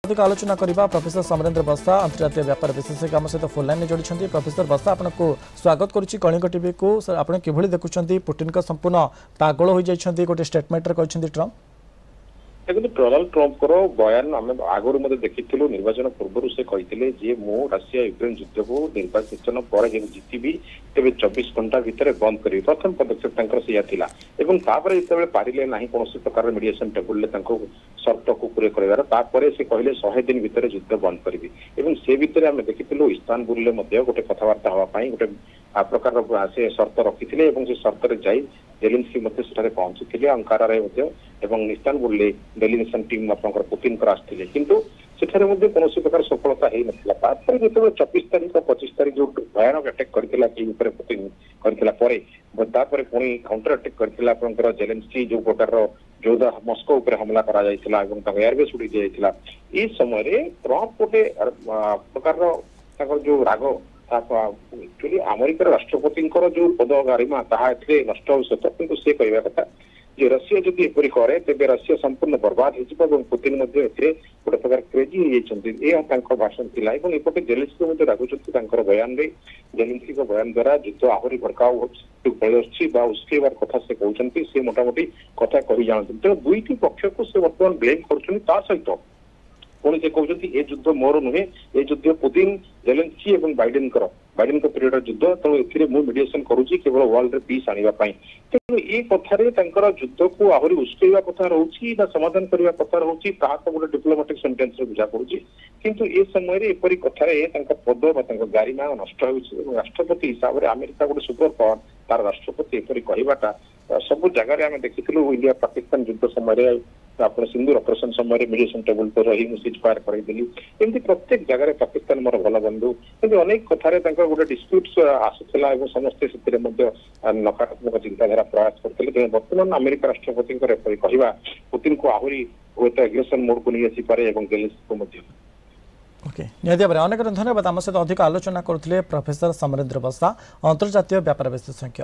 अधिक आलोचना करबा प्रोफेसर समरेंद्र बस्ता अंतर्जातीय व्यापार विशेषज्ञ आम सहित फोन लाइन जोड़ी प्रोफेसर बस्ता आपको स्वागत करुच्ची कलिंग टीवी को सर आप किभली देखुं पुटिन का संपूर्ण पागल हो जाइछन्ती गोटे स्टेटमेंट कहते ट्रम्प देखो डोनाल्ड ट्रम्प बयान आम आगुरी मत देखी निर्वाचन पूर्व से कहते जे मु रशिया यूक्रेन युद्ध को निर्वाचन पर जीतबी तेज 24 घंटा भितर बंद करी प्रथम पदक्षेप जो पारे ना कौन प्रकार मीडिएशन टेबुल सर्त को पूरे कर से कहले 100 दिन भितर युद्ध बंद करी से भितर आम देखी इस्तानबुल गोटे कथबार्ता हाँपाई गोटे प्रकार से सर्त रखी से सर्त जाई जेलेंस्की पहुंची अंकारा इस्तानबुल डेलीगेशन टीम आप पुतिन आसते किंतु सेठारे कौन प्रकार सफलता हो नाला जो 24 तारीख 25 तारीख जो भयानक अटैक करथिला पुतिन करथिला पुणी काउंटर अटैक करथिला जेलेंस्की जो प्रकार जोधा मस्को उपर हमला करा जायतिला एयरबेस उड़ी जायतिला ई समय ट्रम्प गोटे प्रकार जो राग एक्चुअली अमेरिकार राष्ट्रपति जो पद गारिमा ताहा नष्ट हो सत किंतु से कहवा कथा जो रशिया जदि एपरी करे तेबे रशिया संपूर्ण बर्बाद हो पुतिन गोटे प्रकार क्रेजी हो भाषण थिला एपटे जेलेंस्की रागुंट बयान रे जेलेंस्की बयान द्वारा युद्ध आहरी भड़काऊ उस्केबार कथा से कहते से मोटामोटी कथा कही जानते तेणु दुईटी पक्ष को से बर्तमान ब्लेम कर सहित पुणी से कहते ये युद्ध मोर नुहे ये युद्ध पुतिन जेलेंस्की और बाइडेन पीरियड युद्ध तेणु ए मीडिएशन करुच्ची केवल वर्ल्ड रे पीस आने तेणु ये कथार युद्ध को आहरी उस्केवा कथा रोची समाधान करने कथा रोची गोटे डिप्लोमेटिक सेंटेंस बुझा पड़ी किंतु ए समय एपरी कथार पद गारिमा नष्ट हो राष्ट्रपति हिसाब से अमेरिका गोटे सुपर पावर तार राष्ट्रपति एपरी कहवाटा सब जगह आम देखी इंडिया पाकिस्तान युद्ध समय आप सिंदूर ऑपरेशन समय मीडिएशन टेबुल पर रही सीज फायर करदेली एमती प्रत्येक जगह पाकिस्तान मोर भल बंधु किंतु अनेक कथार गोटे डिस्प्यूट आसूला समस्ते से नकारात्मक चिंताधारा प्रयास करते बर्तमान अमेरिका राष्ट्रपति कहवा पुतिन को आहरी एग्रेसन मोड को नहीं आसीपे जेलेंस्की को ओके निहाती भाव अनेक धन्यवाद आम सहित अधिक आलोचना करते प्रोफेसर समरेंद्र बस्ता अंतर्जातीय व्यापार विशेषज्ञ।